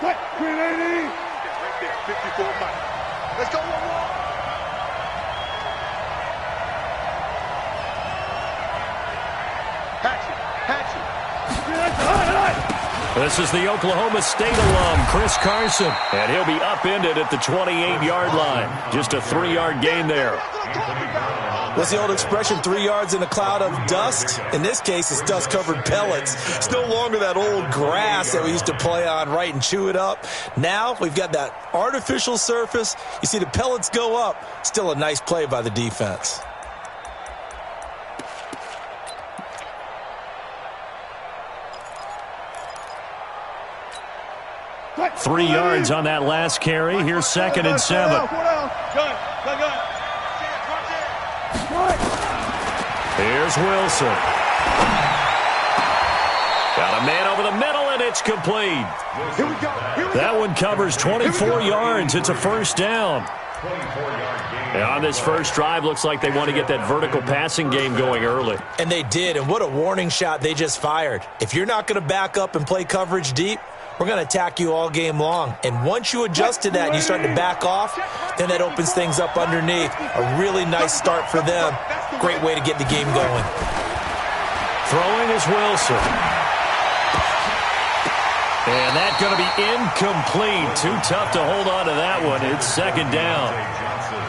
380. Right there, 54 Mike. Let's go one more. This is the Oklahoma State alum, Chris Carson, and he'll be upended at the 28-yard line. Just a 3-yard gain there. What's the old expression, 3 yards in a cloud of dust? In this case, it's dust-covered pellets. It's no longer that old grass that we used to play on, right, and chew it up. Now we've got that artificial surface. You see the pellets go up. Still a nice play by the defense. 3 yards on that last carry. Here's 2nd and 7. Here's Wilson. Got a man over the middle, and it's complete. That one covers 24 yards. It's a first down. And on this first drive, looks like they want to get that vertical passing game going early. And they did, and what a warning shot they just fired. If you're not going to back up and play coverage deep, we're going to attack you all game long. And once you adjust to that and you start to back off, then that opens things up underneath. A really nice start for them. Great way to get the game going. Throwing is Wilson. And that's going to be incomplete. Too tough to hold on to that one. It's 2nd down.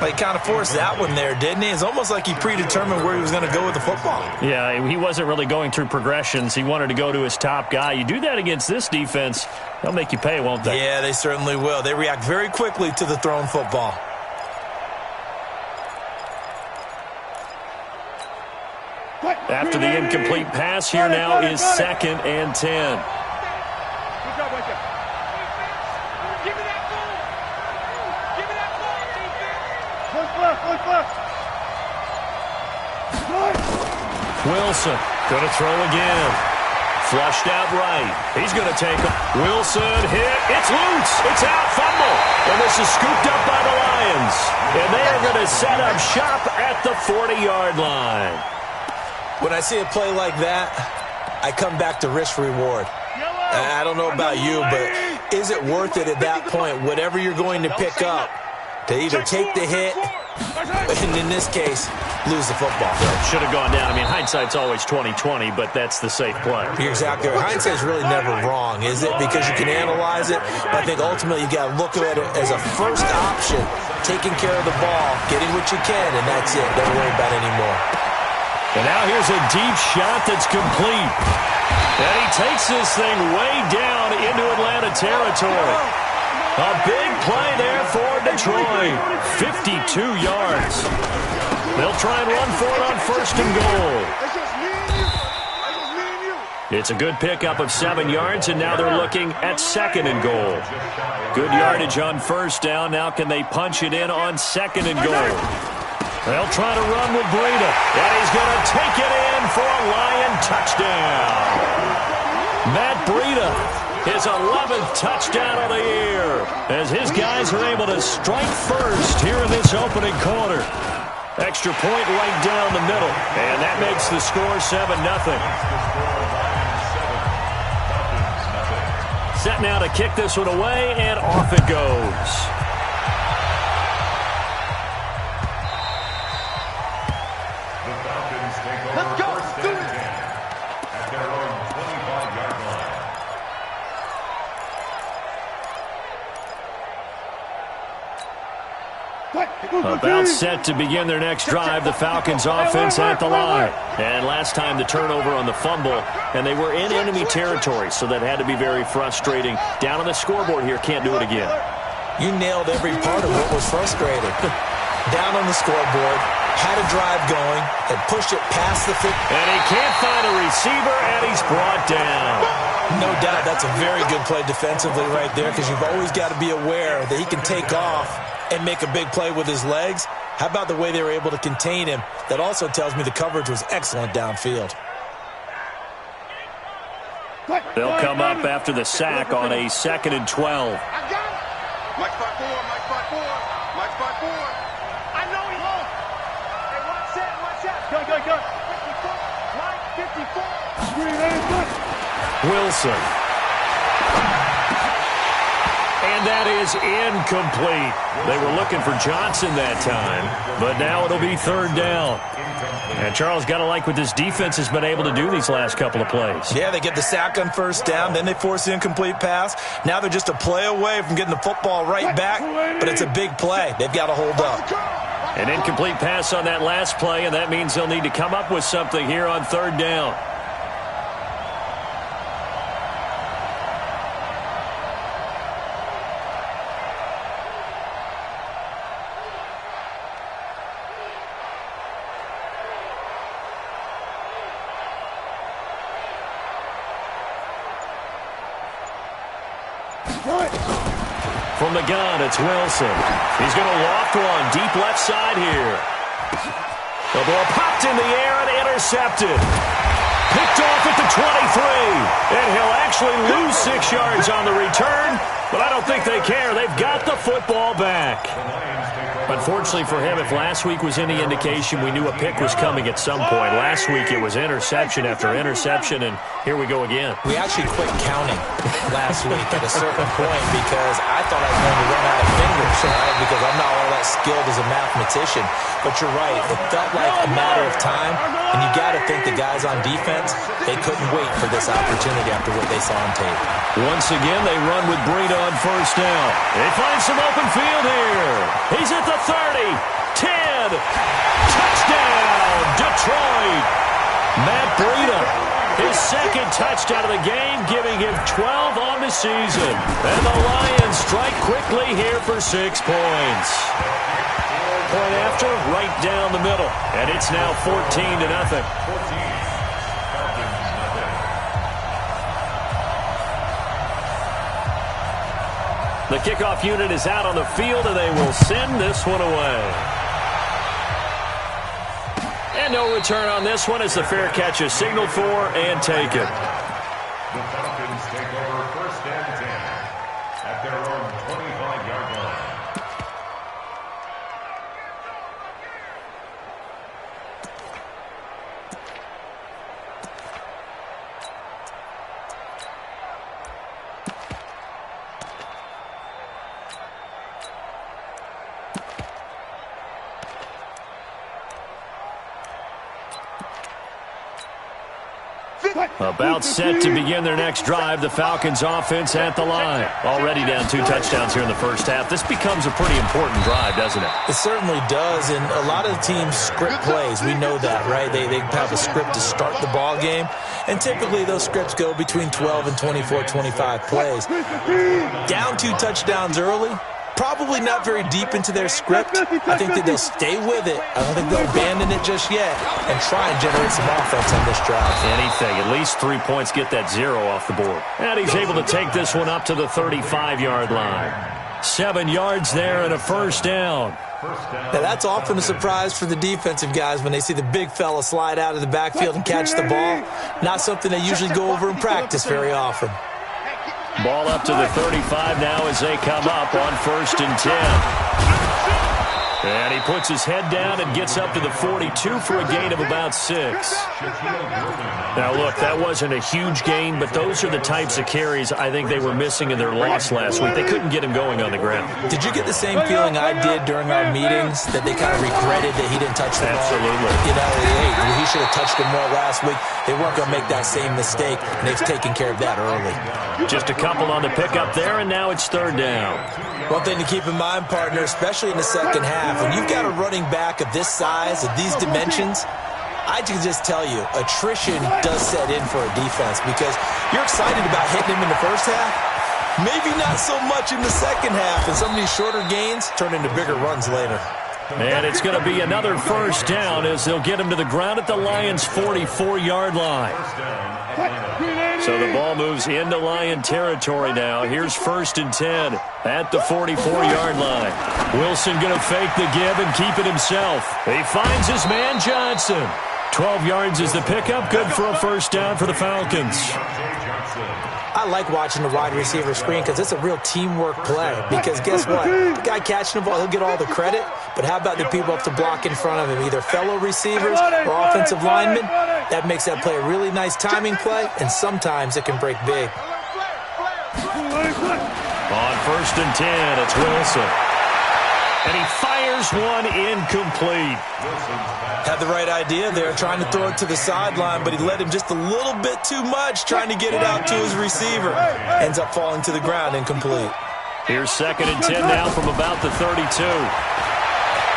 Well, he kind of forced that one there, didn't he? It's almost like he predetermined where he was going to go with the football. Yeah, he wasn't really going through progressions. He wanted to go to his top guy. You do that against this defense, they'll make you pay, won't they? Yeah, they certainly will. They react very quickly to the thrown football. After the incomplete pass, here now is 2nd and 10. Wilson going to throw again. Flushed out right. He's going to take him. Wilson hit. It's loose. It's out. Fumble. And this is scooped up by the Lions. And they are going to set up shop at the 40-yard line. When I see a play like that, I come back to risk-reward. I don't know about you, but is it worth it at that point, whatever you're going to pick up, to either take the hit, and in this case, lose the football? Should have gone down. I mean, hindsight's always 20/20, but that's the safe play. You're exactly right. Hindsight's really never wrong, is it? Because you can analyze it, but I think ultimately you got to look at it as a first option, taking care of the ball, getting what you can, and that's it. Don't worry about it anymore. And now here's a deep shot that's complete. And he takes this thing way down into Atlanta territory. A big play there for Detroit. 52 yards. They'll try and run for it on 1st and goal. It's a good pickup of 7 yards, and now they're looking at 2nd and goal. Good yardage on 1st down. Now can they punch it in on 2nd and goal? They'll try to run with Breida. And he's going to take it in for a Lion touchdown. Matt Breida, his 11th touchdown of the year, as his guys are able to strike first here in this opening quarter. Extra point right down the middle, and that makes the score 7-0. Set now to kick this one away, and off it goes. About set to begin their next drive, the Falcons offense at the line. And last time the turnover on the fumble, and they were in enemy territory, so that had to be very frustrating. Down on the scoreboard here, can't do it again. You nailed every part of what was frustrating. Down on the scoreboard, had a drive going, and pushed it past the 50. And he can't find a receiver, and he's brought down. No doubt that's a very good play defensively right there, because you've always got to be aware that he can take off and make a big play with his legs. How about the way they were able to contain him? That also tells me the coverage was excellent downfield. They'll come up after the sack on a 2nd and 12. Mike spot 4, Mike spot 4, Mike spot 4. I know he's low. Hey, watch that, watch that. Go. 54, Mike 54. Wilson. And that is incomplete. They were looking for Johnson that time, but now it'll be third down. And Charles, got to like what this defense has been able to do these last couple of plays. Yeah, they get the sack on first down, then they force the incomplete pass. Now they're just a play away from getting the football right back, but it's a big play. They've got to hold up. An incomplete pass on that last play, and that means they'll need to come up with something here on third down. From the gun, it's Wilson. He's going to loft one deep left side here. The ball popped in the air and intercepted. Picked off at the 23. And he'll actually lose 6 yards on the return, but I don't think they care. They've got the football back. Unfortunately for him, if last week was any indication, we knew a pick was coming at some point. Last week it was interception after interception, and here we go again. We actually quit counting last week at a certain point because I thought I was going to run out of fingers, right? Because I'm not all that skilled as a mathematician. But you're right. It felt like a matter of time, and you got to think the guys on defense, they couldn't wait for this opportunity after what they saw on tape. Once again, they run with Breida on first down. They find some open field here. He's at the 30, 10, touchdown, Detroit. Matt Breida, his second touchdown of the game, giving him 12 on the season. And the Lions strike quickly here for 6 points. Point after, right down the middle. And it's now 14-0. The kickoff unit is out on the field, and they will send this one away. And no return on this one as the fair catch is signaled for and taken. The Falcons take over first and 10 at their own 25-yard line. About set to begin their next drive. The Falcons offense at the line. Already down 2 touchdowns here in the first half. This becomes a pretty important drive, doesn't it? It certainly does, and a lot of the teams script plays. We know that, right? They have a script to start the ball game, and typically those scripts go between 12 and 24, 25 plays. Down 2 touchdowns early, probably not very deep into their script. I think that they'll stay with it. I don't think they'll abandon it just yet and try and generate some offense on this drive. Anything. At least 3 points, get that 0 off the board. And he's able to take this one up to the 35-yard line. 7 yards there and a first down. Now, that's often a surprise for the defensive guys when they see the big fella slide out of the backfield and catch the ball. Not something they usually go over in practice very often. Ball up to the 35 now as they come up on first and 10. And he puts his head down and gets up to the 42 for a gain of about 6. Now, look, that wasn't a huge gain, but those are the types of carries I think they were missing in their loss last week. They couldn't get him going on the ground. Did you get the same feeling I did during our meetings, that they kind of regretted that he didn't touch the ball? Absolutely. You know, hey, he should have touched it more last week. They weren't going to make that same mistake, and they've taken care of that early. Just a couple on the pickup there, and now it's third down. One thing to keep in mind, partner, especially in the second half, when you've got a running back of this size, of these dimensions, I can just tell you, attrition does set in for a defense because you're excited about hitting him in the first half. Maybe not so much in the second half, and some of these shorter gains turn into bigger runs later. And it's going to be another first down as they'll get him to the ground at the Lions' 44-yard line. So the ball moves into Lion territory now. Here's first and 10 at the 44-yard line. Wilson going to fake the give and keep it himself. He finds his man Johnson. 12 yards is the pickup. Good for a first down for the Falcons. I like watching the wide receiver screen because it's a real teamwork play. Because guess what? The guy catching the ball, he'll get all the credit. But how about the people up to block in front of him? Either fellow receivers or offensive linemen. That makes that play a really nice timing play, and sometimes it can break big. On 1st and 10, it's Wilson. And he fires one incomplete. Had the right idea there, trying to throw it to the sideline, but he led him just a little bit too much, trying to get it out to his receiver. Ends up falling to the ground, incomplete. Here's 2nd and 10 now from about the 32.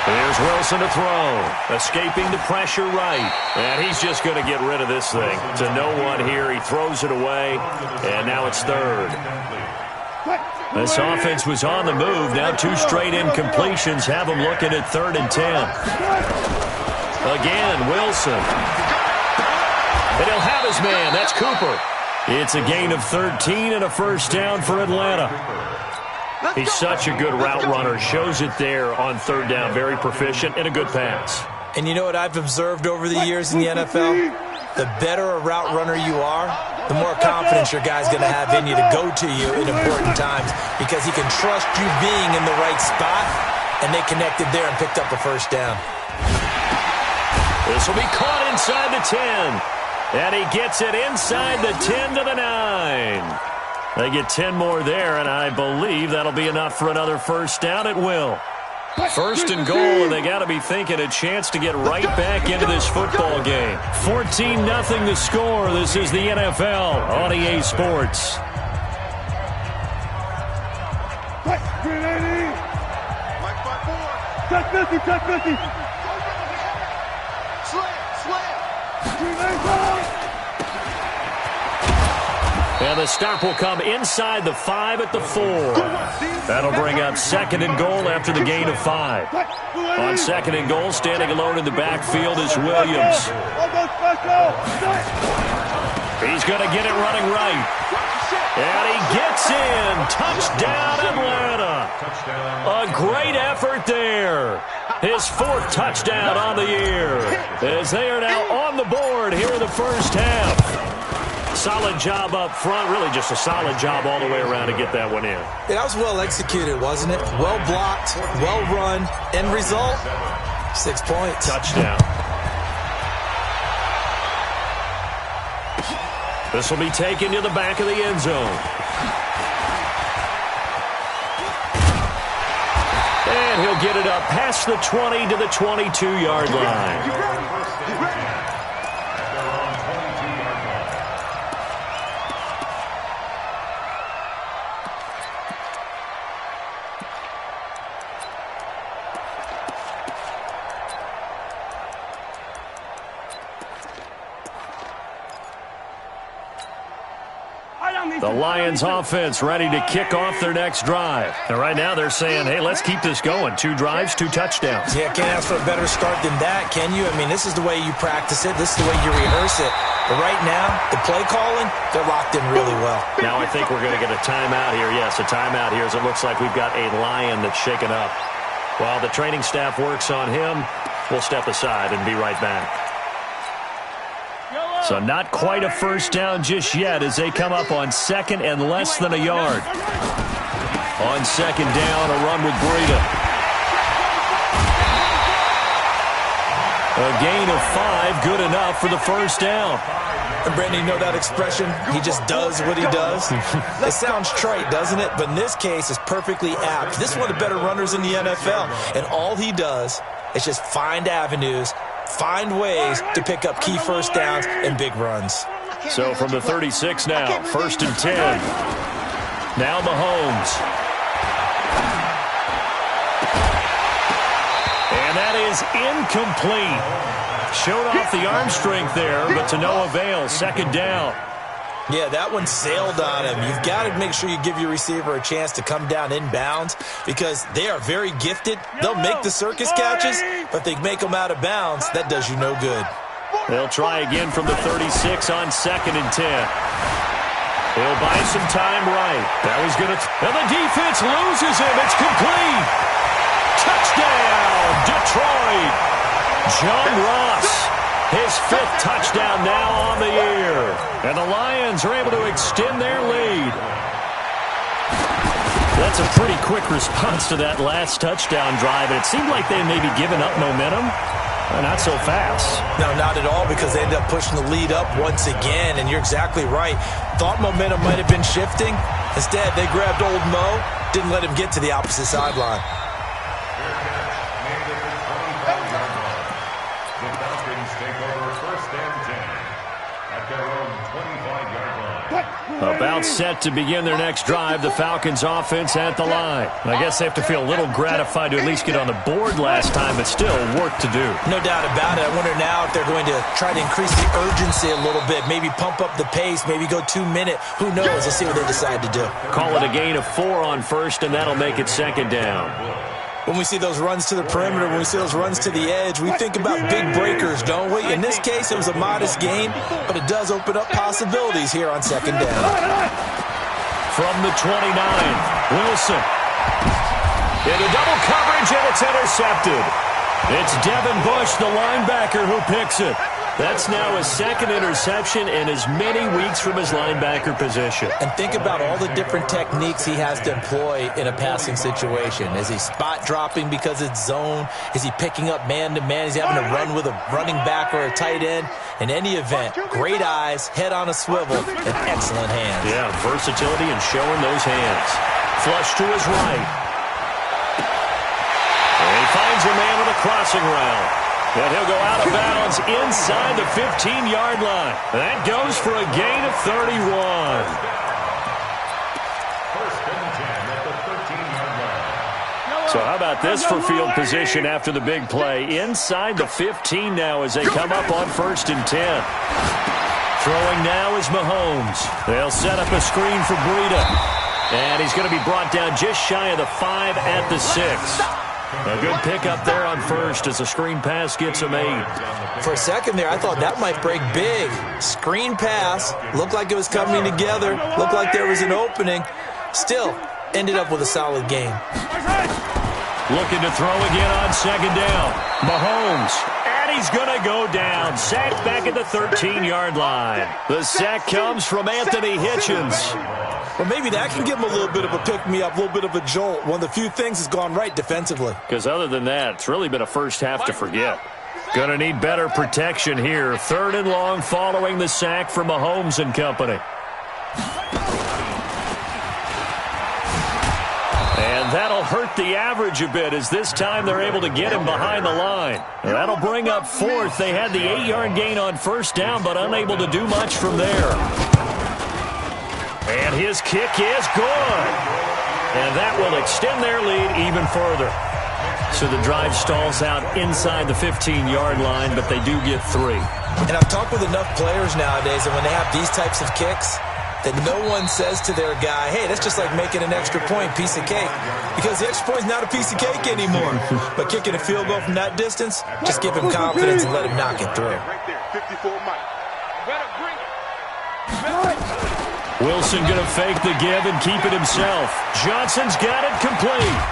Here's Wilson to throw. Escaping the pressure right. And he's just going to get rid of this thing. To no one here. He throws it away. And now it's 3rd. This offense was on the move. Now 2 straight incompletions have them looking at 3rd and 10. Again, Wilson. And he'll have his man. That's Cooper. It's a gain of 13 and a 1st down for Atlanta. He's such a good route runner. Shows it there on 3rd down. Very proficient and a good pass. And you know what I've observed over the years in the NFL? The better a route runner you are, the more confidence your guy's going to have in you to go to you in important times because he can trust you being in the right spot, and they connected there and picked up a 1st down. This will be caught inside the 10, and he gets it inside the 10 to the 9. They get 10 more there, and I believe that'll be enough for another 1st down. It will. 1st and goal, and they got to be thinking a chance to get right back into this football game. 14-0 the score. This is the NFL on EA Sports. Check 50, check 50. Slam. And the stop will come inside the 5 at the 4. That'll bring up 2nd and goal after the gain of 5. On 2nd and goal, standing alone in the backfield is Williams. He's going to get it running right. And he gets in. Touchdown, Atlanta. A great effort there. His 4th touchdown on the year. As they are now on the board here in the 1st half. Solid job up front. Really just a solid job all the way around to get that one in. Yeah, that was well executed, wasn't it? Well blocked, well run. End result, 6 points. Touchdown. This will be taken to the back of the end zone. And he'll get it up past the 20 to the 22-yard line. The Lions offense ready to kick off their next drive. And right now they're saying, hey, let's keep this going. 2 drives, 2 touchdowns. Yeah, can't ask for a better start than that, can you? I mean, this is the way you practice it. This is the way you rehearse it. But right now, the play calling, they're locked in really well. Now I think we're going to get a timeout here. Yes, a timeout here as it looks like we've got a Lion that's shaken up. While the training staff works on him, we'll step aside and be right back. So not quite a 1st down just yet as they come up on 2nd and less than a yard. On 2nd down, a run with Breida. A gain of 5, good enough for the 1st down. And Brandon, you know that expression? He just does what he does. It sounds trite, doesn't it? But in this case, it's perfectly apt. This is one of the better runners in the NFL. And all he does is just find avenues, find ways to pick up key 1st downs and big runs. So from the 36 now, 1st and 10. Now Mahomes. And that is incomplete. Showed off the arm strength there, but to no avail. 2nd down. Yeah, that one sailed on him. You've got to make sure you give your receiver a chance to come down inbounds because they are very gifted. They'll make the circus catches, but they make them out of bounds. That does you no good. They'll try again from the 36 on 2nd and 10. He'll buy some time right. That was good. And the defense loses him. It's complete. Touchdown, Detroit. John Ross. His 5th touchdown now on the year. And the Lions are able to extend their lead. That's a pretty quick response to that last touchdown drive. And it seemed like they may be giving up momentum. Not so fast. No, not at all, because they ended up pushing the lead up once again, and you're exactly right. Thought momentum might have been shifting. Instead, they grabbed old Mo, didn't let him get to the opposite sideline. The Falcons take over first and 10 at their own 25-yard line. About set to begin their next drive, the Falcons offense at the line. I guess they have to feel a little gratified to at least get on the board last time, but still work to do. No doubt about it. I wonder now if they're going to try to increase the urgency a little bit, maybe pump up the pace, maybe go 2-minute. Who knows? Let's see what they decide to do. Call it a gain of 4 on first, and that'll make it second down. When we see those runs to the perimeter, when we see those runs to the edge, we think about big breakers, don't we? In this case, it was a modest gain, but it does open up possibilities here on second down. From the 29, Wilson. Into double coverage, and it's intercepted. It's Devin Bush, the linebacker, who picks it. That's now his second interception in as many weeks from his linebacker position. And think about all the different techniques he has to employ in a passing situation. Is he spot dropping because it's zone? Is he picking up man-to-man? Is he having to run with a running back or a tight end? In any event, great eyes, head on a swivel, and excellent hands. Yeah, versatility and showing those hands. Flush to his right. And he finds a man with a crossing route. And he'll go out of bounds inside the 15-yard line. That goes for a gain of 31. First and 10 at the 13-yard line. So how about this for field position after the big play? Inside the 15 now as they come up on first and 10. Throwing now is Mahomes. They'll set up a screen for Breida. And he's going to be brought down just shy of the 5 at the 6. A good pickup there on first as the screen pass gets him 8. For a second there, I thought that might break big. Screen pass. Looked like it was coming together. Looked like there was an opening. Still, ended up with a solid game. Looking to throw again on second down. Mahomes. And he's going to go down. Sacked back at the 13-yard line. The sack comes from Anthony Hitchens. Well, maybe that can give him a little bit of a pick-me-up, a little bit of a jolt. One of the few things has gone right defensively. Because other than that, it's really been a first half to forget. Going to need better protection here. Third and long following the sack from Mahomes and company. And that'll hurt the average a bit as this time they're able to get him behind the line. That'll bring up fourth. They had the 8-yard gain on first down, but unable to do much from there. And his kick is good. And that will extend their lead even further. So the drive stalls out inside the 15-yard line, but they do get 3. And I've talked with enough players nowadays, and when they have these types of kicks, that no one says to their guy, hey, that's just like making an extra point, piece of cake. Because the extra point is not a piece of cake anymore. But kicking a field goal from that distance, just give him confidence and let him knock it through. Right there, 54 Mike. Better bring it. Wilson going to fake the give and keep it himself. Johnson's got it complete.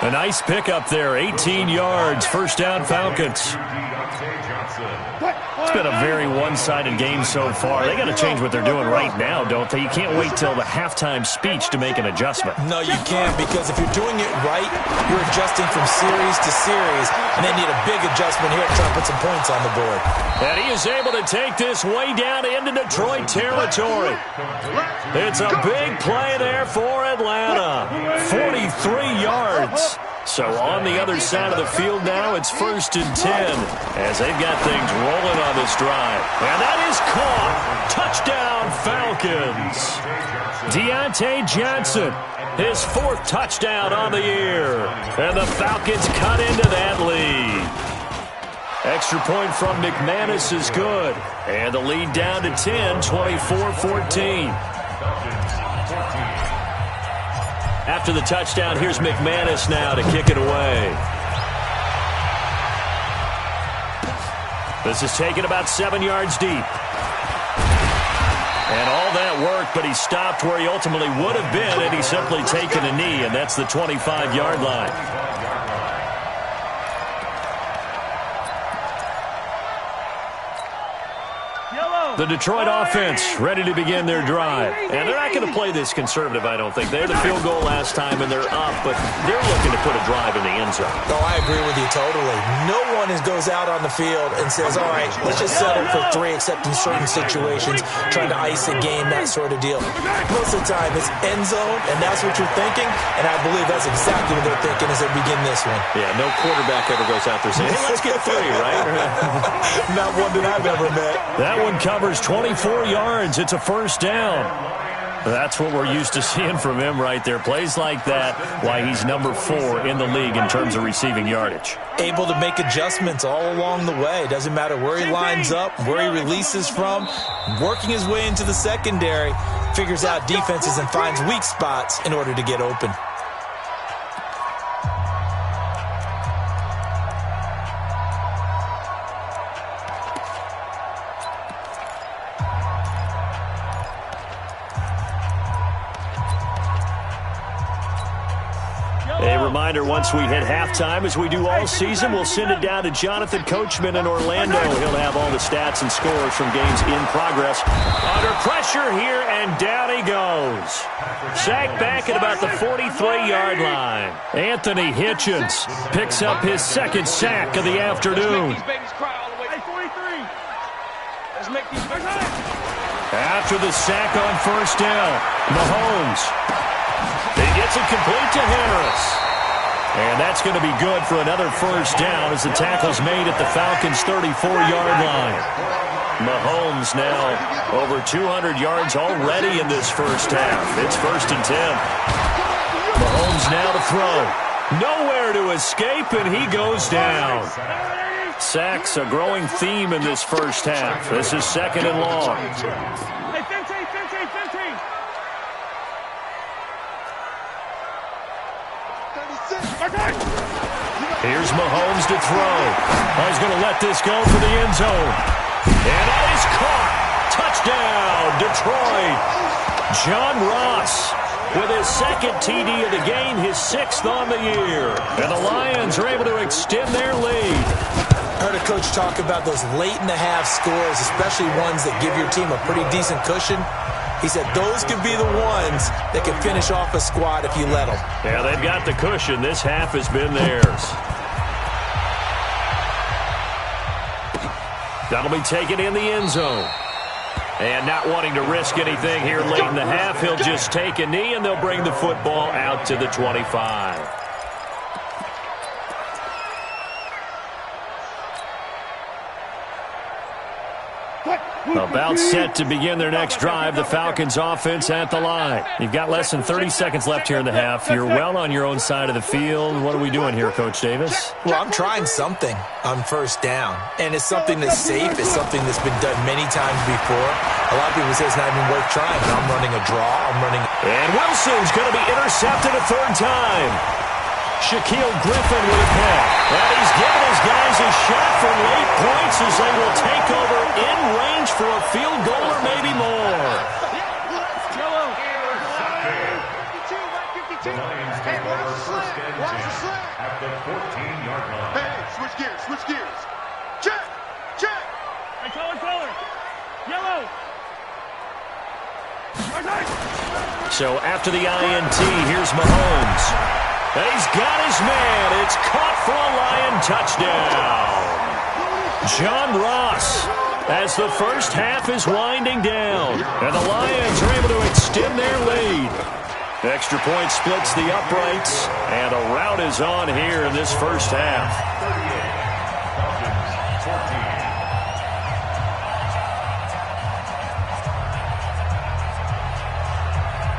A nice pickup there, 18 yards, first down Falcons. It's been a very one-sided game so far. They got to change what they're doing right now, don't they? You can't wait till the halftime speech to make an adjustment. No, you can't, because if you're doing it right, you're adjusting from series to series, and they need a big adjustment here to try and put some points on the board. And he is able to take this way down into Detroit territory. It's a big play there for Atlanta. 43 yards. So on the other side of the field now, it's first and 10 as they've got things rolling on this drive. And that is caught. Touchdown, Falcons. Deontay Johnson, his 4th touchdown on the year. And the Falcons cut into that lead. Extra point from McManus is good. And the lead down to 10, 24-14. After the touchdown, here's McManus now to kick it away. This is taken about 7 yards deep. And all that work, but he stopped where he ultimately would have been had he simply taken a knee, and that's the 25-yard line. Yellow. The Detroit offense ready to begin their drive. And they're not going to play this conservative, I don't think. They had the field goal last time, and they're up, but they're looking to put a drive in the end zone. Oh, I agree with you totally. No one goes out on the field and says, all right, let's just settle for 3, except in certain situations, trying to ice a game, that sort of deal. Most of the time, it's end zone, and that's what you're thinking, and I believe that's exactly what they're thinking as they begin this one. Yeah, no quarterback ever goes out there saying, hey, let's get 3, right? Not one that I've ever met. That one covers 24 yards. It's a first down. That's what we're used to seeing from him right there. Plays like that, why he's number 4 in the league in terms of receiving yardage. Able to make adjustments all along the way. Doesn't matter where he lines up, where he releases from. Working his way into the secondary, figures out defenses and finds weak spots in order to get open. A reminder, once we hit halftime, as we do all season, we'll send it down to Jonathan Coachman in Orlando. He'll have all the stats and scores from games in progress. Under pressure here, and down he goes. Sacked back at about the 43-yard line. Anthony Hitchens picks up his second sack of the afternoon. After the sack on first down, Mahomes. He gets it complete to Harris. And that's going to be good for another first down as the tackle's made at the Falcons' 34-yard line. Mahomes now over 200 yards already in this first half. It's 1st and 10. Mahomes now to throw. Nowhere to escape, and he goes down. Sacks a growing theme in this first half. This is 2nd and long. Here's Mahomes to throw. Oh, he's going to let this go for the end zone. And that is caught. Touchdown, Detroit. John Ross with his 2nd TD of the game, his 6th on the year. And the Lions are able to extend their lead. I heard a coach talk about those late-in-the-half scores, especially ones that give your team a pretty decent cushion. He said those could be the ones that can finish off a squad if you let them. Yeah, they've got the cushion. This half has been theirs. That'll be taken in the end zone. And not wanting to risk anything here late in the half, he'll just take a knee, and they'll bring the football out to the 25. About set to begin their next drive, the Falcons offense at the line. You've got less than 30 seconds left here in the half. You're well on your own side of the field. What are we doing here, Coach Davis? Well, I'm trying something on first down, and it's something that's safe. It's something that's been done many times before. A lot of people say it's not even worth trying, but I'm running a draw. And Wilson's going to be intercepted a 3rd time. Shaquille Griffin with a pick. And he's giving his guys a shot for late points as they will take over in range for a field goal or maybe more. The Lions take over 1st and 10 at the 14-yard line. Hey, switch gears. Check. Hey, color. Yellow. So after the INT, here's Mahomes. And he's got his man. It's caught for a Lion touchdown. John Ross, as the first half is winding down. And the Lions are able to extend their lead. Extra point splits the uprights. And a rout is on here in this first half. 38, 14.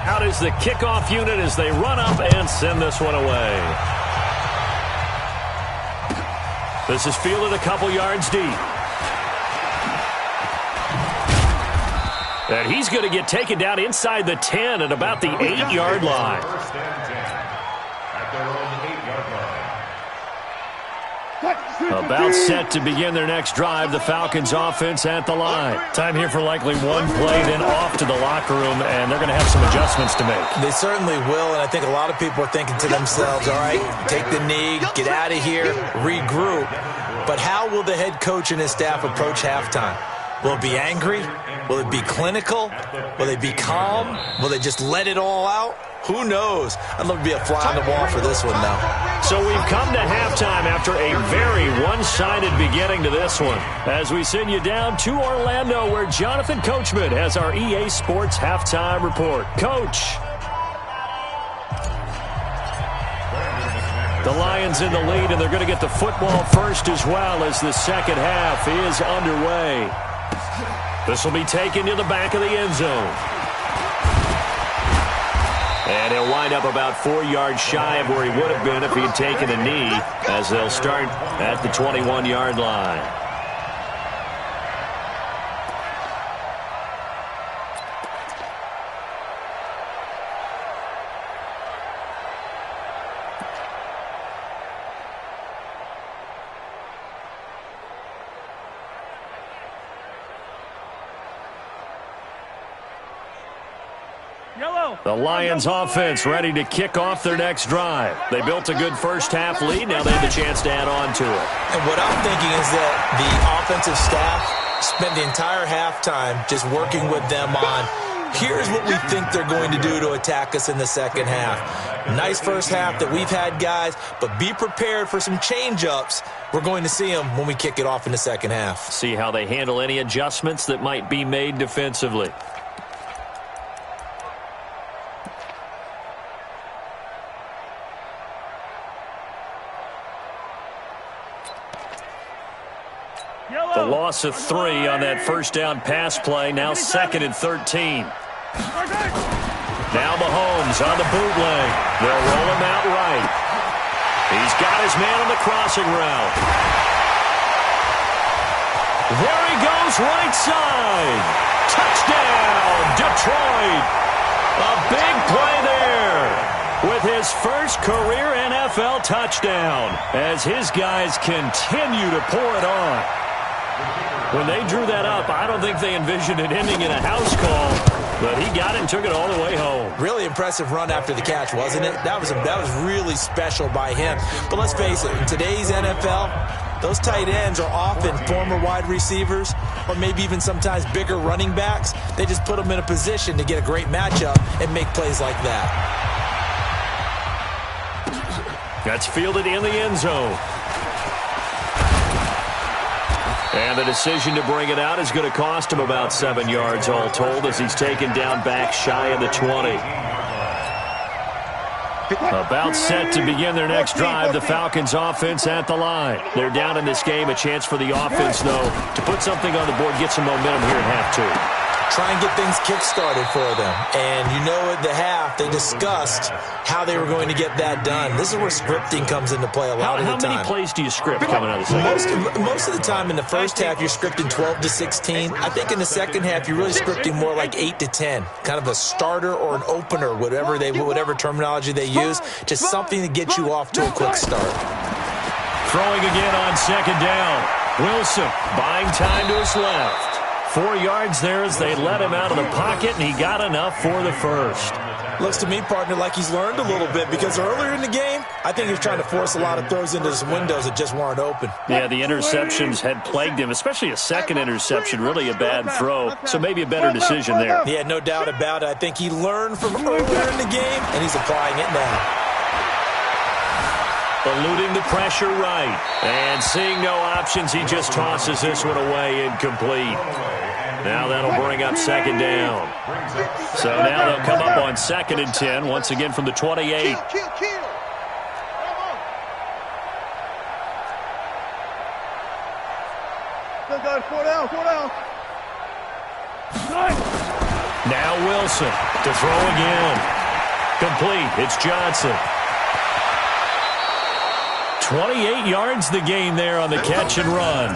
Out is the kickoff unit as they run up and send this one away. This is fielded a couple yards deep. And he's going to get taken down inside the 10 at about the 8-yard line. 1st and 10 at their own 8-yard line. About set to begin their next drive, the Falcons offense at the line. Time here for likely one play, then off to the locker room, and they're going to have some adjustments to make. They certainly will, and I think a lot of people are thinking to themselves, all right, take the knee, get out of here, regroup. But how will the head coach and his staff approach halftime? Will it be angry? Will it be clinical? Will they be calm? Will they just let it all out? Who knows? I'd love to be a fly on the wall for this one now. So we've come to halftime after a very one-sided beginning to this one. As we send you down to Orlando, where Jonathan Coachman has our EA Sports Halftime Report. Coach. The Lions in the lead, and they're going to get the football first as well as the second half is underway. This will be taken to the back of the end zone. And he'll wind up about 4 yards shy of where he would have been if he had taken a knee, as they'll start at the 21-yard line. The Lions offense ready to kick off their next drive. They built a good first-half lead. Now they have the chance to add on to it. And what I'm thinking is that the offensive staff spent the entire halftime just working with them on, here's what we think they're going to do to attack us in the second half. Nice first half that we've had, guys, but be prepared for some change-ups. We're going to see them when we kick it off in the second half. See how they handle any adjustments that might be made defensively. The loss of 3 on that first down pass play. Now 2nd and 13. Now Mahomes on the bootleg. They'll roll him out right. He's got his man on the crossing route. There he goes, right side. Touchdown, Detroit. A big play there with his first career NFL touchdown as his guys continue to pour it on. When they drew that up, I don't think they envisioned it ending in a house call, but he got it and took it all the way home. Really impressive run after the catch, wasn't it? That was really special by him. But let's face it, in today's NFL, those tight ends are often former wide receivers or maybe even sometimes bigger running backs. They just put them in a position to get a great matchup and make plays like that. That's fielded in the end zone. And the decision to bring it out is going to cost him about 7 yards all told as he's taken down back shy of the 20. About set to begin their next drive, the Falcons offense at the line. They're down in this game. A chance for the offense, though, to put something on the board, get some momentum here in half 2. Try and get things kick-started for them. And you know at the half, they discussed how they were going to get that done. This is where scripting comes into play a lot of the time. How many plays do you script coming out of the second? Most of the time in the first half, you're scripting 12 to 16. I think in the second half, you're really scripting more like 8 to 10. Kind of a starter or an opener, whatever terminology they use. Just something to get you off to a quick start. Throwing again on second down. Wilson buying time to his left. 4 yards there as they let him out of the pocket, and he got enough for the first. Looks to me, partner, like he's learned a little bit because earlier in the game, I think he was trying to force a lot of throws into some windows that just weren't open. Yeah, the interceptions had plagued him, especially a second interception, really a bad throw, so maybe a better decision there. Yeah, no doubt about it. I think he learned from earlier in the game, and he's applying it now. Eluding the pressure right. And seeing no options, he just tosses this one away incomplete. Now that'll bring up second down. So now they'll come up on 2nd and 10, once again from the 28. Now Wilson to throw again. Complete. It's Johnson. 28 yards the gain there on the catch and run.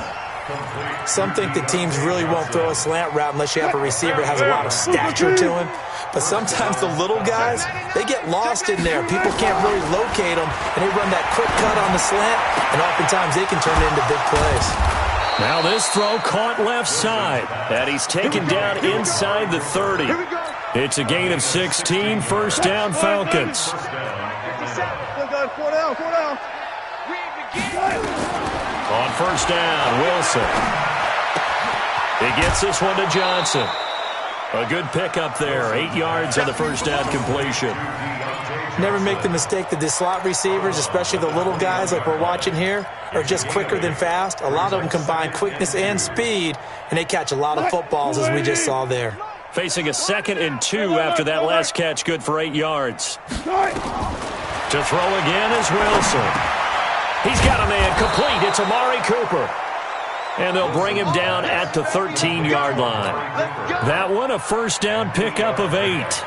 Some think that teams really won't throw a slant route unless you have a receiver that has a lot of stature to him. But sometimes the little guys, they get lost in there. People can't really locate them, and they run that quick cut on the slant, and oftentimes they can turn it into big plays. Now this throw caught left side, and he's taken down inside the 30. It's a gain of 16, first down Falcons. On first down, Wilson. He gets this one to Johnson. A good pickup there. 8 yards on the first down completion. Never make the mistake that the slot receivers, especially the little guys like we're watching here, are just quicker than fast. A lot of them combine quickness and speed, and they catch a lot of footballs, as we just saw there. Facing a 2nd and 2 after that last catch, good for 8 yards. To throw again is Wilson. He's got a man complete. It's Amari Cooper. And they'll bring him down at the 13-yard line. That one, a first down pickup of 8.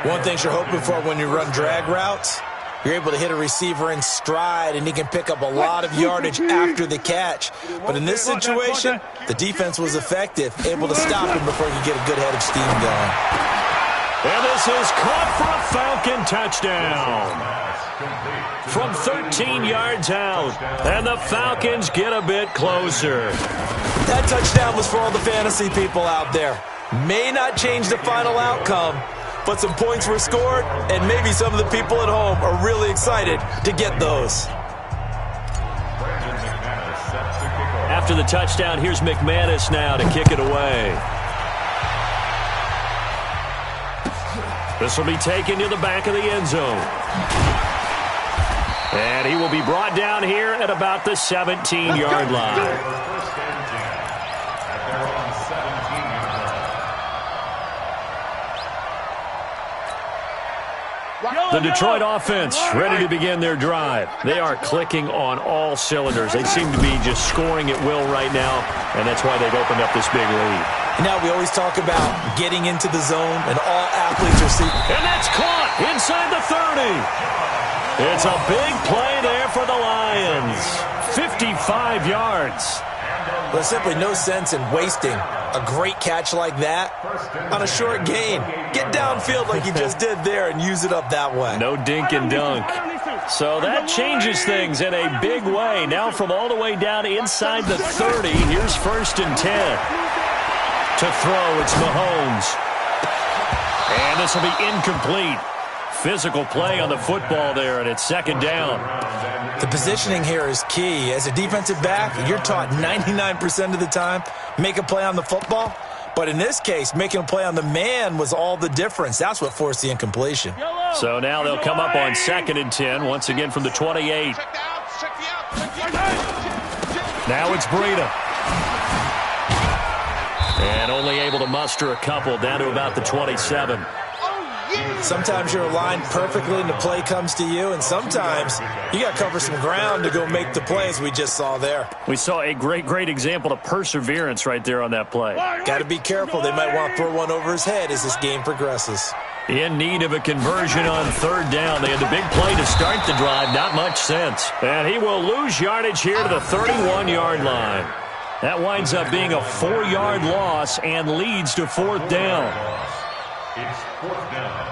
One thing you're hoping for when you run drag routes, you're able to hit a receiver in stride, and he can pick up a lot of yardage after the catch. But in this situation, the defense was effective, able to stop him before he could get a good head of steam going. And this is caught for a Falcon touchdown. From 13 yards out, and the Falcons get a bit closer. That touchdown was for all the fantasy people out there. May not change the final outcome, but some points were scored, and maybe some of the people at home are really excited to get those. After the touchdown, here's McManus now to kick it away. This will be taken to the back of the end zone. And he will be brought down here at about the 17-yard line. The Detroit offense ready to begin their drive. They are clicking on all cylinders. They seem to be just scoring at will right now, and that's why they've opened up this big lead. Now we always talk about getting into the zone, and all athletes are seeing. And that's caught inside the 30. It's a big play there for the Lions. 55 yards. There's simply no sense in wasting a great catch like that on a short gain. Get downfield like you just did there and use it up that way. No dink and dunk. So that changes things in a big way. Now from all the way down inside the 30, here's 1st and 10. To throw, it's Mahomes. And this will be incomplete. Physical play on the football there, and it's 2nd down. The positioning here is key. As a defensive back, you're taught 99% of the time, make a play on the football. But in this case, making a play on the man was all the difference. That's what forced the incompletion. So now they'll come up on 2nd and 10, once again from the 28. Now it's Breida. And only able to muster a couple down to about the 27. Sometimes you're aligned perfectly and the play comes to you, and sometimes you got to cover some ground to go make the plays we just saw there. We saw a great example of perseverance right there on that play. Got to be careful. They might want to throw one over his head as this game progresses. In need of a conversion on 3rd down. They had the big play to start the drive. Not much sense. And he will lose yardage here to the 31-yard line. That winds up being a 4-yard loss and leads to 4th down. It's 4th down.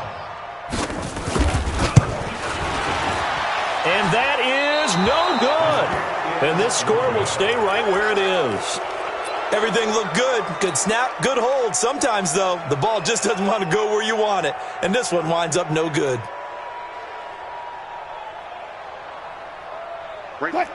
And that is no good. And this score will stay right where it is. Everything looked good. Good snap, good hold. Sometimes, though, the ball just doesn't want to go where you want it. And this one winds up no good.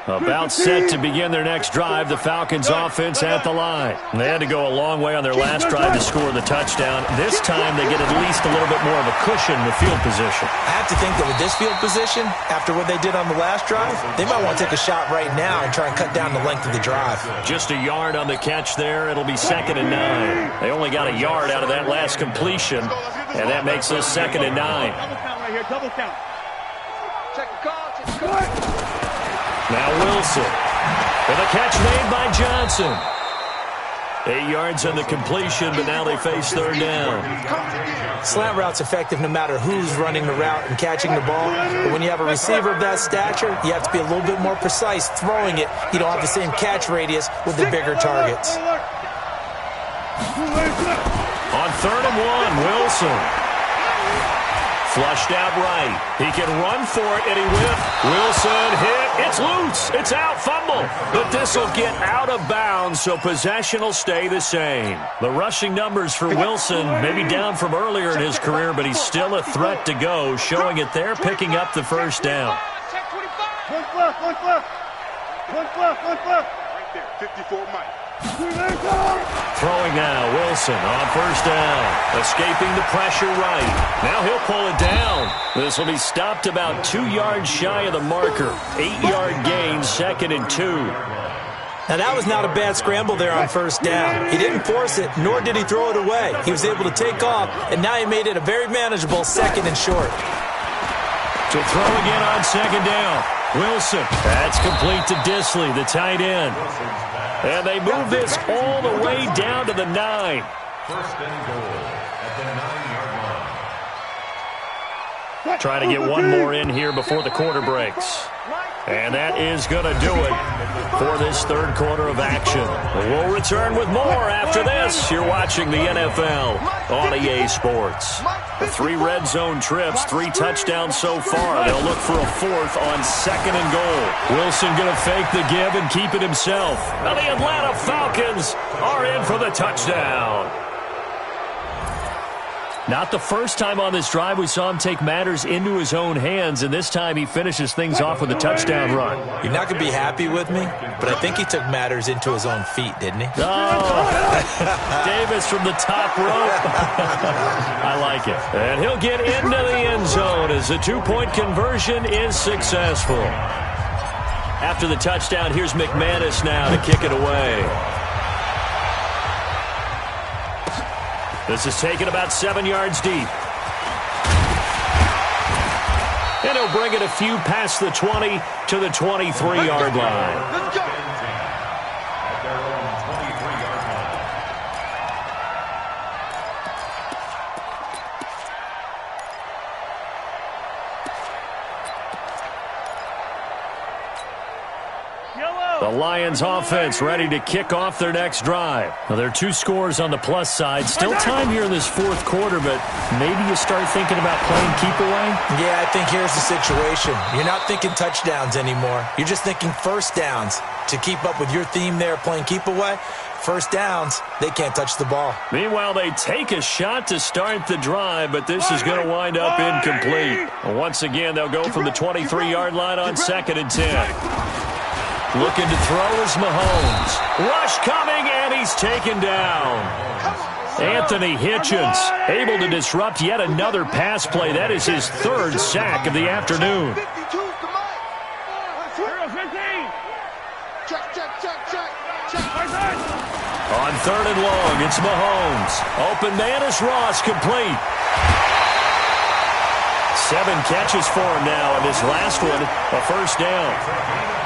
About set to begin their next drive, the Falcons offense at the line. They had to go a long way on their last drive to score the touchdown. This time they get at least a little bit more of a cushion with field position. I have to think that with this field position, after what they did on the last drive, they might want to take a shot right now and try and cut down the length of the drive. Just a yard on the catch there. It'll be 2nd and 9. They only got a yard out of that last completion, and that makes this 2nd and 9. Double count right here, double count. Check the call, check the call. Now Wilson. With a catch made by Johnson. 8 yards on the completion, but now they face 3rd down. Slant route's effective no matter who's running the route and catching the ball. But when you have a receiver of that stature, you have to be a little bit more precise throwing it. You don't have the same catch radius with the bigger targets. On 3rd and 1, Wilson. Flushed out right. He can run for it, and he will. Wilson hit. It's loose. It's out. Fumble. But this will get out of bounds, so possession will stay the same. The rushing numbers for Wilson maybe down from earlier in his career, but he's still a threat to go, showing it there, picking up the 1st down. One left. Right there, 54 Mike. Throwing now, Wilson on first down. Escaping the pressure right. Now he'll pull it down. This will be stopped about 2 yards shy of the marker. 8-yard gain, 2nd and 2. Now, that was not a bad scramble there on first down. He didn't force it, nor did he throw it away. He was able to take off, and now he made it a very manageable 2nd and short. To throw again on 2nd down. Wilson. That's complete to Disley, the tight end. And they move this all the way down to the 9. First and goal at the 9-yard line. Trying to get one more in here before the quarter breaks. And that is going to do it for this third quarter of action. We'll return with more after this. You're watching the NFL on EA Sports. 3 red zone trips, 3 touchdowns so far. They'll look for a 4th on 2nd and goal. Wilson going to fake the give and keep it himself. Now the Atlanta Falcons are in for the touchdown. Not the first time on this drive we saw him take matters into his own hands, and this time he finishes things off with a touchdown run. You're not going to be happy with me, but I think he took matters into his own feet, didn't he? Oh, Davis from the top rope. I like it. And he'll get into the end zone as the 2-point conversion is successful. After the touchdown, here's McManus now to kick it away. This is taken about 7 yards deep. And he'll bring it a few past the 20 to the 23-yard line. Let's go. At their own 23-yard line. The Lions offense ready to kick off their next drive. Now, there are 2 scores on the plus side. Still time here in this 4th quarter, but maybe you start thinking about playing keep away? Yeah, I think here's the situation. You're not thinking touchdowns anymore. You're just thinking first downs. To keep up with your theme there, playing keep away, first downs, they can't touch the ball. Meanwhile, they take a shot to start the drive, but this is going to wind up incomplete. Once again, they'll go from the 23-yard line on 2nd and 10. Looking to throw is Mahomes. Rush coming, and he's taken down. Anthony Hitchens able to disrupt yet another pass play. That is his 3rd sack of the afternoon. On 3rd and long, it's Mahomes. Open man is Ross, complete. 7 catches for him now, and his last one, a first down.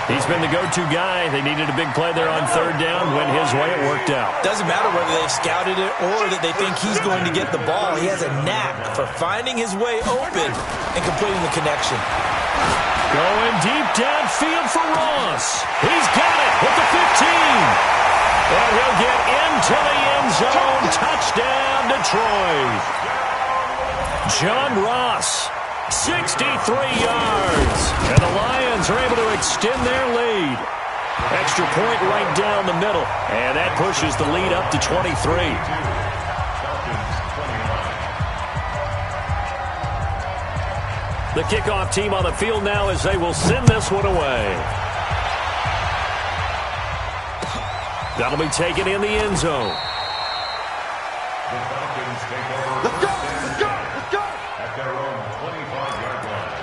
He's been the go-to guy. They needed a big play there on 3rd down. Went his way, it worked out. Doesn't matter whether they've scouted it or that they think he's going to get the ball. He has a knack for finding his way open and completing the connection. Going deep downfield for Ross. He's got it with the 15. And he'll get into the end zone. Touchdown, Detroit. John Ross, 63 yards. And the Lions are able to extend their lead. Extra point right down the middle. And that pushes the lead up to 23. The kickoff team on the field now as they will send this one away. That'll be taken in the end zone. The Falcons take over. Let's go, let's go, let's go. At their own 25-yard line.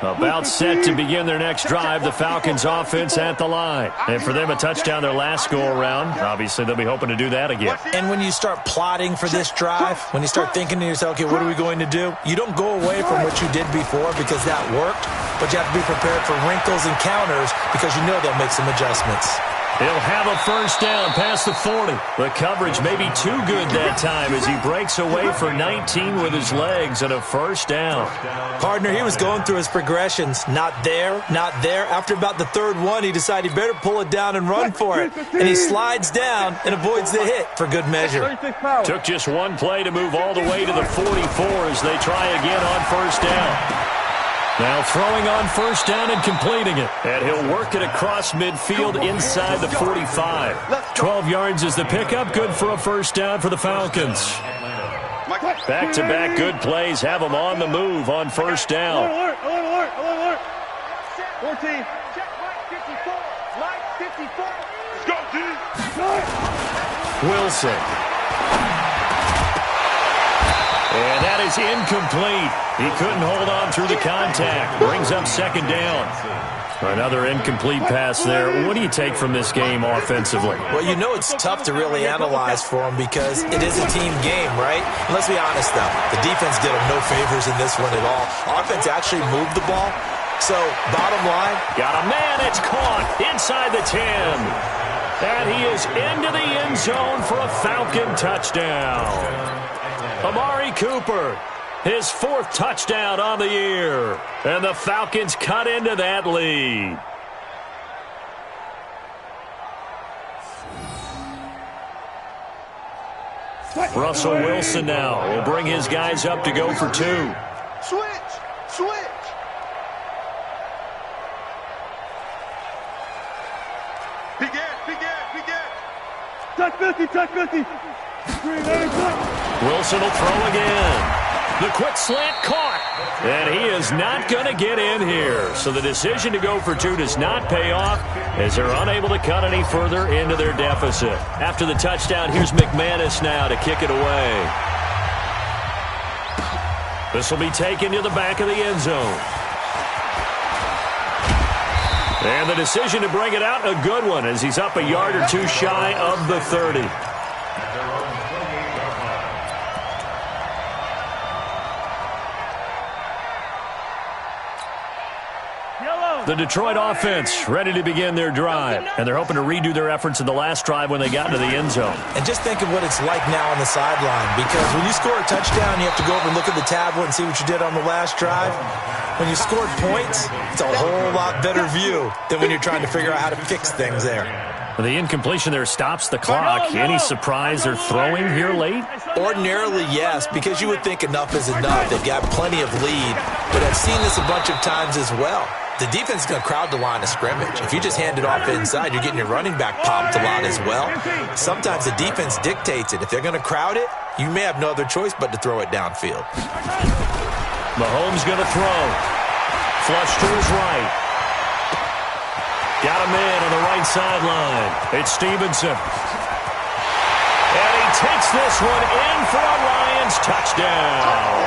About set to begin their next drive, the Falcons offense at the line. And for them, a touchdown their last go-around. Obviously, they'll be hoping to do that again. And when you start plotting for this drive, when you start thinking to yourself, okay, what are we going to do? You don't go away from what you did before because that worked, but you have to be prepared for wrinkles and counters because you know they'll make some adjustments. He'll have a first down past the 40. The coverage may be too good that time as he breaks away for 19 with his legs and a first down. Partner, he was going through his progressions. Not there, not there. After about the 3rd one, he decided he better pull it down and run for it. And he slides down and avoids the hit for good measure. Took just one play to move all the way to the 44 as they try again on first down. Now throwing on first down and completing it. And he'll work it across midfield inside the 45. 12 yards is the pickup. Good for a first down for the Falcons. Back-to-back good plays have them on the move on first down. Alert, alert, alert, alert, alert. 14. Check Mike 54. Mike 54. Let's go, G. Wilson. And that is incomplete. He couldn't hold on through the contact. Brings up second down. Another incomplete pass there. What do you take from this game offensively? Well, you know it's tough to really analyze for them because it is a team game, right? And let's be honest, though. The defense did them no favors in this one at all. Offense actually moved the ball. So, bottom line. Got a man. It's caught inside the 10. And he is into the end zone for a Falcon touchdown. Amari Cooper, his 4th touchdown on the year. And the Falcons cut into that lead. Russell Wilson now will bring his guys up to go for 2. Switch. Begin. Touch 50, touch 50. Wilson will throw again. The quick slant caught. And he is not going to get in here. So the decision to go for 2 does not pay off as they're unable to cut any further into their deficit. After the touchdown, here's McManus now to kick it away. This will be taken to the back of the end zone. And the decision to bring it out, a good one, as he's up a yard or 2 shy of the 30. The Detroit offense ready to begin their drive, and they're hoping to redo their efforts in the last drive when they got into the end zone. And just think of what it's like now on the sideline, because when you score a touchdown, you have to go over and look at the tablet and see what you did on the last drive. When you scored points, it's a whole lot better view than when you're trying to figure out how to fix things there. The incompletion there stops the clock. Any surprise they're throwing here late? Ordinarily, yes, because you would think enough is enough. They've got plenty of lead, but I've seen this a bunch of times as well. The defense is going to crowd the line of scrimmage. If you just hand it off inside, you're getting your running back popped a lot as well. Sometimes the defense dictates it. If they're going to crowd it, you may have no other choice but to throw it downfield. Mahomes going to throw. Flush to his right. Got a man on the right sideline. It's Stevenson. And he takes this one in for a Lions touchdown.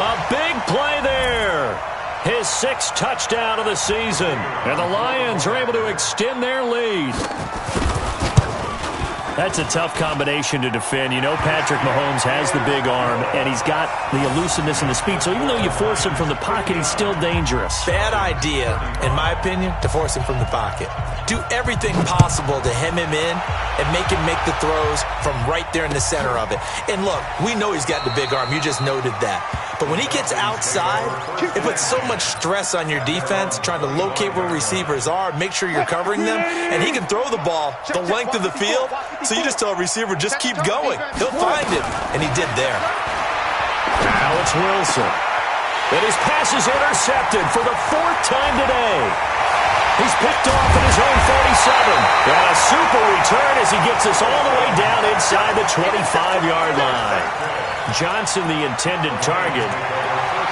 A big play there. His 6th touchdown of the season. And the Lions are able to extend their lead. That's a tough combination to defend. You know Patrick Mahomes has the big arm, and he's got the elusiveness and the speed. So even though you force him from the pocket, he's still dangerous. Bad idea, in my opinion, to force him from the pocket. Do everything possible to hem him in and make him make the throws from right there in the center of it. And look, we know he's got the big arm. You just noted that. But when he gets outside, it puts so much stress on your defense trying to locate where receivers are, make sure you're covering them, and he can throw the ball the length of the field. So you just tell a receiver, just keep going. He'll find it, and he did there. Now it's Wilson. And his pass is intercepted for the 4th time today. He's picked off at his own 47. And a super return as he gets us all the way down inside the 25-yard line. Johnson, the intended target.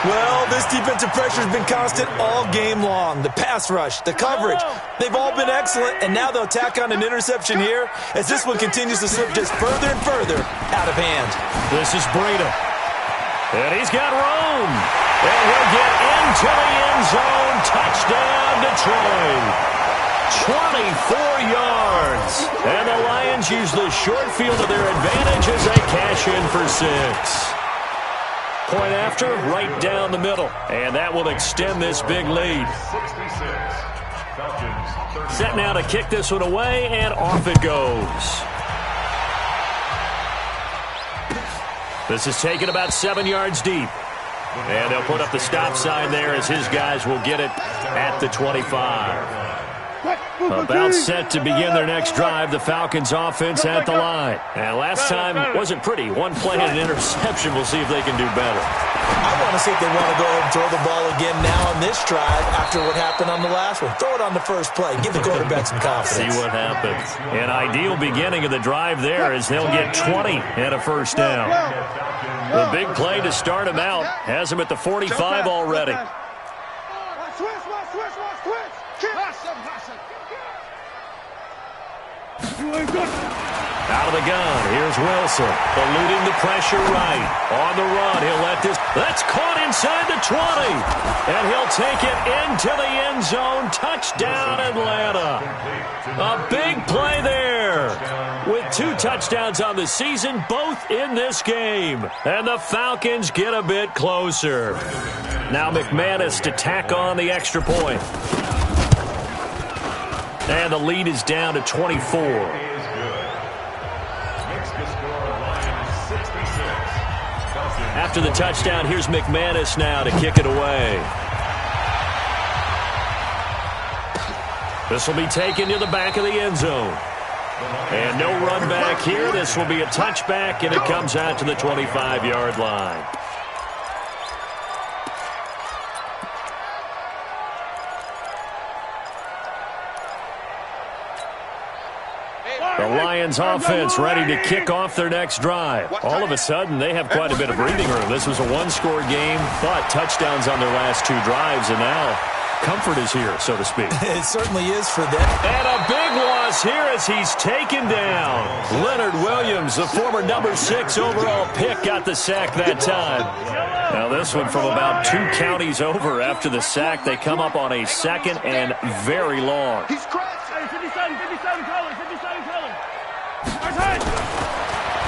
Well, this defensive pressure has been constant all game long. The pass rush, the coverage, they've all been excellent, and now they'll tack on an interception here as this one continues to slip just further and further out of hand. This is Breida. And he's got room. And he'll get into the end zone. Touchdown, Detroit. 24 yards. And the Lions use the short field to their advantage as they cash in for 6. Point after, right down the middle. And that will extend this big lead. Set now to kick this one away, and off it goes. This is taken about 7 yards deep. And they'll put up the stop sign there as his guys will get it at the 25. About set to begin their next drive, the Falcons offense at the line. And last time wasn't pretty. One play and an interception. We'll see if they can do better. I want to see if they want to go ahead and throw the ball again now on this drive after what happened on the last one. Throw it on the first play. Give the quarterback some confidence. See what happens. An ideal beginning of the drive there as they'll get 20 and a first down. The big play to start him out has him at the 45 already. Out of the gun, here's Wilson, eluding the pressure right. On the run, he'll let this. That's caught inside the 20. And he'll take it into the end zone. Touchdown, Atlanta. A big play there. With 2 touchdowns on the season, both in this game. And the Falcons get a bit closer. Now McManus to tack on the extra point. And the lead is down to 24. After the touchdown, here's McManus now to kick it away. This will be taken to the back of the end zone. And no run back here. This will be a touchback, and it comes out to the 25-yard line. The Lions offense ready to kick off their next drive. All of a sudden, they have quite a bit of breathing room. This was a one-score game, but touchdowns on their last 2 drives, and now comfort is here, so to speak. It certainly is for them. And a big loss here as he's taken down. Leonard Williams, the former number 6 overall pick, got the sack that time. Now this one from about 2 counties over after the sack. They come up on a 2nd and very long. He's crashed. 57 colors.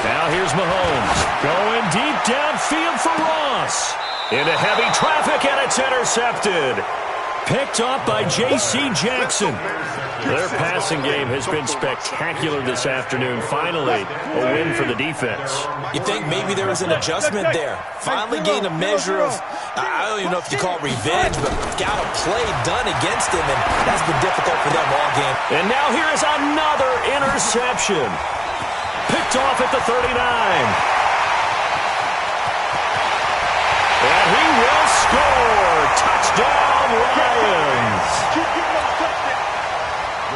Now here's Mahomes going deep downfield for Ross. Into heavy traffic, and it's intercepted. Picked off by J.C. Jackson. Their passing game has been spectacular this afternoon. Finally, a win for the defense. You think maybe there was an adjustment there. Finally gained a measure of, I don't even know if you call it revenge, but got a play done against him, and that's been difficult for them all game. And now here is another interception. Picked off at the 39. And he will score. Touchdown, Lions.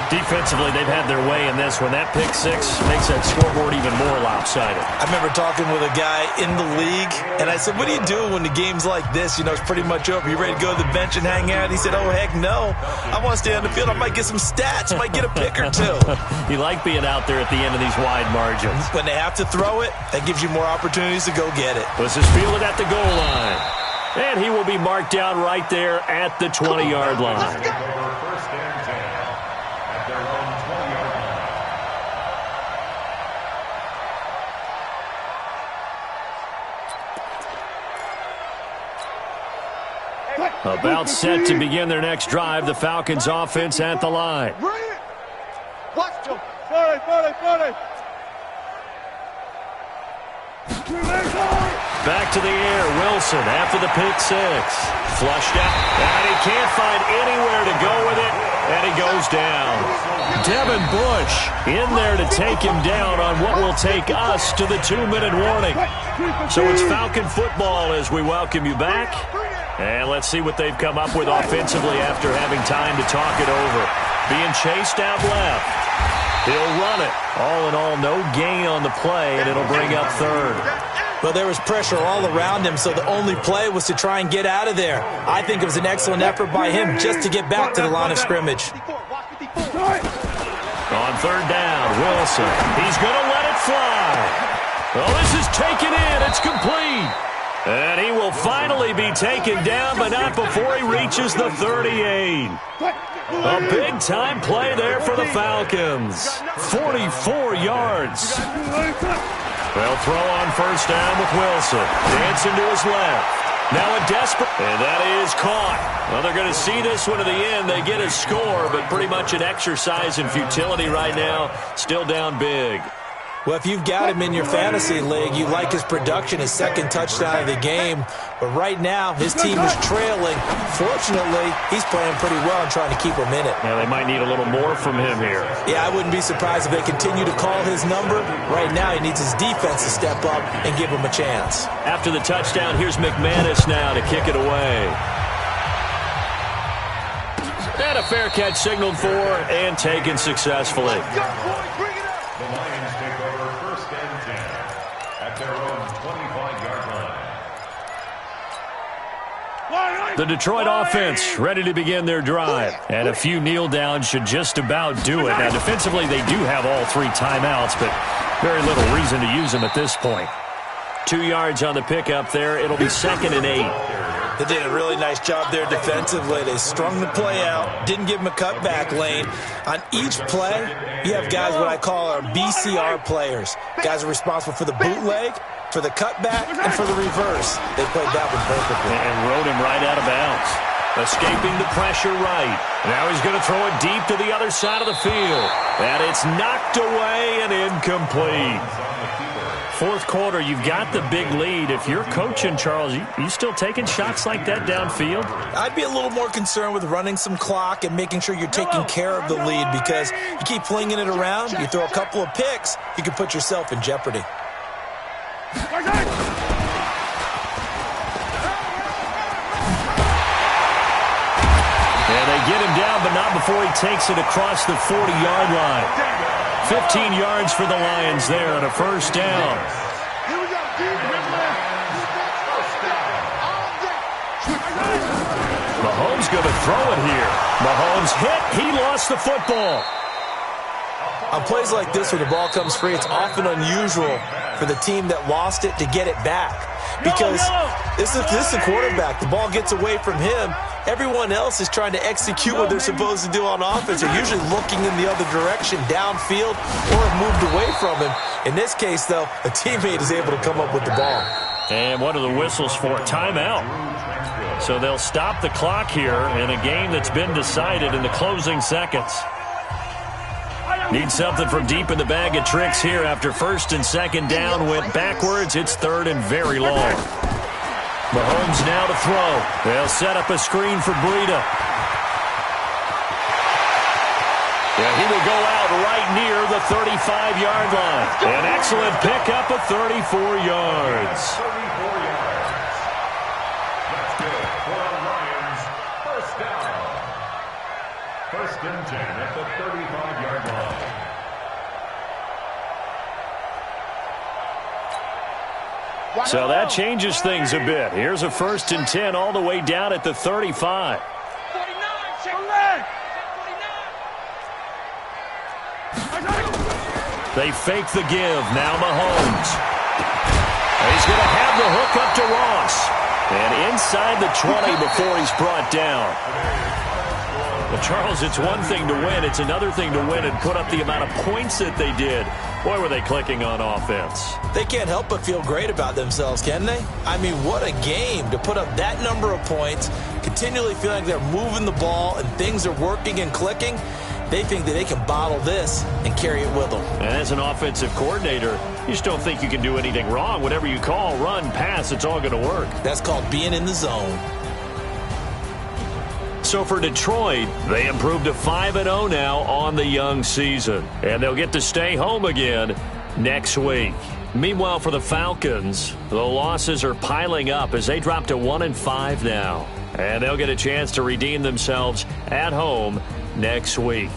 Defensively, they've had their way in this one. That pick 6 makes that scoreboard even more lopsided. I remember talking with a guy in the league, and I said, what do you do when the game's like this? You know, it's pretty much over. You ready to go to the bench and hang out? He said, oh, heck no. I want to stay on the field. I might get some stats. Might get a pick or 2. You like being out there at the end of these wide margins. When they have to throw it, that gives you more opportunities to go get it. This is fielded at the goal line. And he will be marked down right there at the 20-yard line. First and 10 at their own 20-yard line. About set to begin their next drive. The Falcons offense at the line. Watch him. 40. Back to the air. Wilson after the pick 6. Flushed out. And he can't find anywhere to go with it. And he goes down. Devin Bush in there to take him down on what will take us to the 2-minute warning. So it's Falcon football as we welcome you back. And let's see what they've come up with offensively after having time to talk it over. Being chased out left. He'll run it. All in all, no gain on the play, and it'll bring up 3rd. Well, there was pressure all around him, so the only play was to try and get out of there. I think it was an excellent effort by him just to get back to the line of scrimmage. On 3rd down, Wilson. He's going to let it fly. Well, this is taken in. It's complete. And he will finally be taken down, but not before he reaches the 38. A big-time play there for the Falcons. 44 yards. They'll throw on 1st down with Wilson. Dancing to his left. Now a desperate. And that is caught. Well, they're going to see this one to the end. They get a score, but pretty much an exercise in futility right now. Still down big. Well, if you've got him in your fantasy league, you like his production, his 2nd touchdown of the game. But right now, his team is trailing. Fortunately, he's playing pretty well and trying to keep him in it. Now, they might need a little more from him here. Yeah, I wouldn't be surprised if they continue to call his number. Right now, he needs his defense to step up and give him a chance. After the touchdown, here's McManus now to kick it away. And a fair catch signaled for and taken successfully. The Lions take over 1st and 10 at their own 25-yard line. The Detroit offense ready to begin their drive. And a few kneel downs should just about do it. Now, defensively, they do have all 3 timeouts, but very little reason to use them at this point. 2 yards on the pickup there. It'll be 2nd and 8. They did a really nice job there defensively. They strung the play out, didn't give them a cutback lane. On each play, you have guys what I call our BCR players. Guys are responsible for the bootleg, for the cutback, and for the reverse. They played that one perfectly. And rode him right out of bounds. Escaping the pressure right. Now he's going to throw it deep to the other side of the field. And it's knocked away and incomplete. 4th quarter, you've got the big lead. If you're coaching, Charles, you still taking shots like that downfield? I'd be a little more concerned with running some clock and making sure you're taking care of the lead, because you keep flinging it around, you throw a couple of picks, you can put yourself in jeopardy. And they get him down, but not before he takes it across the 40-yard line. 15 yards for the Lions there on a 1st down. Mahomes going to throw it here. Mahomes hit. He lost the football. On plays like this where the ball comes free, it's often unusual for the team that lost it to get it back. Because this is the quarterback. The ball gets away from him. Everyone else is trying to execute what they're supposed to do on offense. They're usually looking in the other direction, downfield, or have moved away from him. In this case, though, a teammate is able to come up with the ball. And what are the whistles for? Timeout. So they'll stop the clock here in a game that's been decided in the closing seconds. Need something from deep in the bag of tricks here after 1st and 2nd down went backwards. It's 3rd and very long. Mahomes now to throw. They'll set up a screen for Breida. Yeah, he will go out right near the 35-yard line. An excellent pickup of 34 yards. 34 yards. That's good for the Lions. 1st down. 1st and 10 at the 35-yard line. So that changes things a bit. Here's a 1st and 10 all the way down at the 35. They fake the give. Now Mahomes. He's going to have the hook up to Ross. And inside the 20 before he's brought down. Well, Charles, it's one thing to win. It's another thing to win and put up the amount of points that they did. Boy, were they clicking on offense. They can't help but feel great about themselves, can they? I mean, what a game to put up that number of points, continually feeling like they're moving the ball and things are working and clicking. They think that they can bottle this and carry it with them. And as an offensive coordinator, you just don't think you can do anything wrong. Whatever you call, run, pass, it's all going to work. That's called being in the zone. So for Detroit, they improved to 5-0 now on the young season. And they'll get to stay home again next week. Meanwhile, for the Falcons, the losses are piling up as they drop to 1-5 now. And they'll get a chance to redeem themselves at home next week.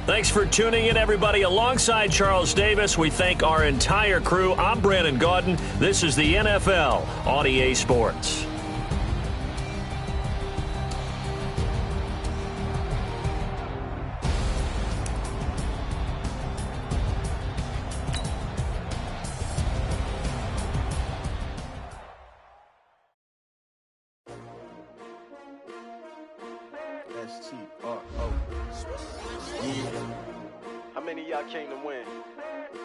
Thanks for tuning in, everybody. Alongside Charles Davis, we thank our entire crew. I'm Brandon Gaudin. This is the NFL on EA Sports. How many of y'all came to win?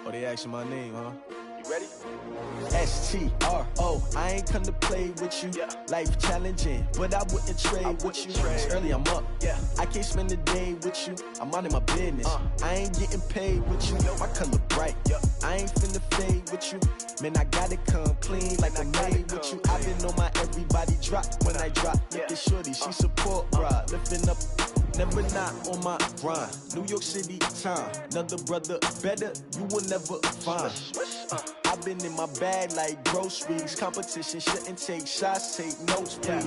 Oh, they asking my name, huh? You ready? S-T-R-O, I ain't come to play with you. Yeah. Life challenging, but I wouldn't trade with you. It's early, I'm up. Yeah. I can't spend the day with you. I'm out in my business. I ain't getting paid with you. My color bright. Yeah. I ain't finna fade with you. Man, I gotta come clean like I'm made with you. I've been on my everybody drop when I drop. Look at shorty, she support, bruh. Lifting up. Never not on my grind. New York City time. Another brother better, you will never find. I've been in my bag like groceries. Competition shouldn't take shots, take notes, please.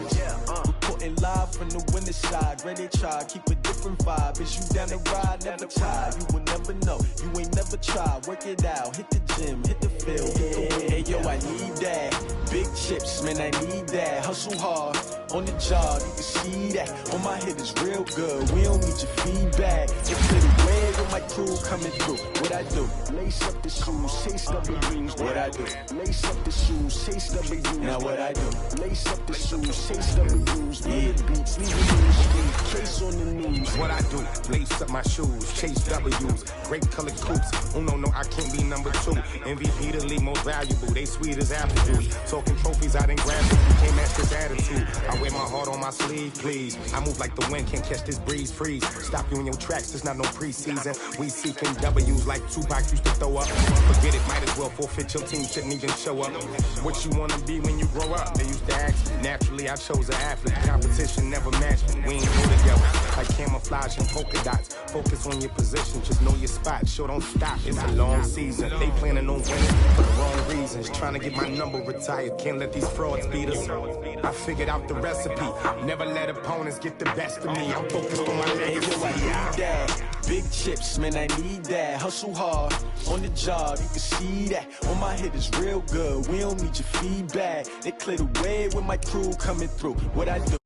Reporting live from the winning side. Great they try, keep a different vibe. Is you down the ride, never tired. You will never know, you ain't never tried. Work it out, hit the gym, hit the field, hit the win. Hey yo, I need that. Big chips, man, I need that. Hustle hard, on the job, you can see that. On my hit is real good, we don't need your feedback. It's pretty way with my crew coming through. What I do? Lace up the shoes, chase W's. What I do? Lace up the shoes, chase W's. Now what I do? Lace up the shoes, chase W's. Yeah, beats, leave it in the street, case on the news. What I do? Lace up my shoes, chase W's. Great colored coops. Oh no, I can't be number 2. MVP the league most valuable. They sweet as apple juice. Talking trophies, I didn't grab it. You can't match this attitude. I wear my heart on my sleeve, please. I move like the wind, can't catch this breeze, freeze. Stop you in your tracks, there's not no preseason. We seeking W's like Tupac used to throw up. Forget it, might as well forfeit, your team shouldn't even show up. What you wanna be when you grow up? They used to ask. Naturally, I chose an athlete. Competition never matched me. We ain't go together. Like camouflage and polka dots. Focus on your position, just know your spot. Sure, don't stop, it's a long season. They planning on winning for the wrong reasons. Trying to get my number retired, can't let these frauds beat us. I figured out the recipe. Never let opponents get the best of me. I'm focused on my legacy. I need that. Big chips, man, I need that. Hustle hard, on the job, you can see that. On my hit is real good, we don't need your feedback. They clear the way with my crew coming through. What I do?